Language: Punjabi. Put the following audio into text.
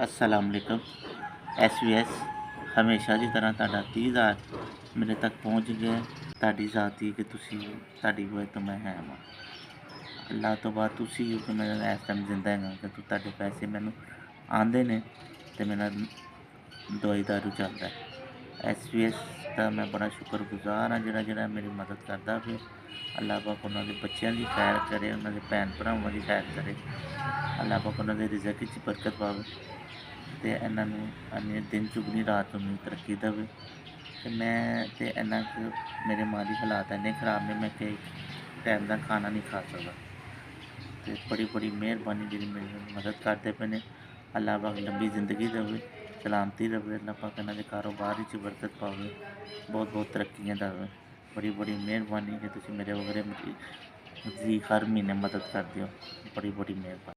असलामुअलैकुम। SVS ਹਮੇਸ਼ਾ ਦੀ ਤਰ੍ਹਾਂ ਤੁਹਾਡਾ 30,000 ਮੇਰੇ ਤੱਕ ਪਹੁੰਚ ਗਿਆ। ਤੁਹਾਡੀ ਜ਼ਾਤੀ ਕਿ ਤੁਸੀਂ ਤੁਹਾਡੀ ਵਜ੍ਹਾ ਤੋਂ ਮੈਂ ਹੈ ਵਾਂ। ਅੱਲਾਹ ਤੋਂ ਬਾਅਦ ਤੁਸੀਂ ਹੋ ਕਿ ਮੈਂ ਇਸ ਟਾਈਮ ਜ਼ਿੰਦਾ ਹੈਗਾ ਕਿ ਤੁਹਾਡੇ ਪੈਸੇ ਮੈਨੂੰ ਆਉਂਦੇ ਨੇ ਅਤੇ ਮੇਰਾ ਦਵਾਈ ਦਾਰੂ ਚੱਲਦਾ। SVS ਦਾ ਮੈਂ ਬੜਾ ਸ਼ੁਕਰਗੁਜ਼ਾਰ ਹਾਂ ਜਿਹੜਾ ਮੇਰੀ ਮਦਦ ਕਰਦਾ ਫਿਰ ਅੱਲਾਹ ਪਾਕ ਉਹਨਾਂ ਦੇ ਬੱਚਿਆਂ ਦੀ ਖੈਰ ਕਰੇ, ਉਹਨਾਂ ਦੇ ਭੈਣ ਭਰਾਵਾਂ ਦੀ ਖੈਰ ਕਰੇ। ਅੱਲਾਹ ਪਾਕ ਉਹਨਾਂ ਦੇ ਰਿਜ਼ਕ ਵਿੱਚ ਬਰਕਤ ਪਾਵੇ ਅਤੇ ਇਹਨਾਂ ਨੂੰ ਇੰਨੇ ਦਿਨ ਚੁਗਣੀ ਰਾਤ ਚੁਗਣੀ ਤਰੱਕੀ ਦੇਵੇ। ਅਤੇ ਮੈਂ ਤਾਂ ਇੰਨਾ ਕੁ ਮੇਰੇ ਮਾਲੀ ਹਾਲਾਤ ਇੰਨੇ ਖਰਾਬ ਨੇ, ਮੈਂ ਕਈ ਟਾਈਮ ਦਾ ਖਾਣਾ ਨਹੀਂ ਖਾ ਸਕਦਾ। ਅਤੇ ਬੜੀ ਮਿਹਰਬਾਨੀ ਜਿਹੜੀ ਮੇਰੀ ਮਦਦ ਕਰਦੇ ਪਏ ਨੇ। ਅੱਲਾਹ ਪਾਕ ਲੰਬੀ ਜ਼ਿੰਦਗੀ ਦੇਵੇ, ਸਲਾਮਤੀ ਦੇਵੇ। ਅੱਲਾਹ ਪਾਕ ਇਹਨਾਂ ਦੇ ਕਾਰੋਬਾਰ ਵਿੱਚ ਬਰਕਤ ਪਾਵੇ, ਬਹੁਤ ਤਰੱਕੀਆਂ ਦੇਵੇ। ਬੜੀ ਮਿਹਰਬਾਨੀ ਕਿ ਤੁਸੀਂ ਮੇਰੇ ਵਗੈਰੇ ਦੀ ਹਰ ਮਹੀਨੇ ਮਦਦ ਕਰਦੇ ਹੋ। ਬੜੀ ਮਿਹਰਬਾਨੀ।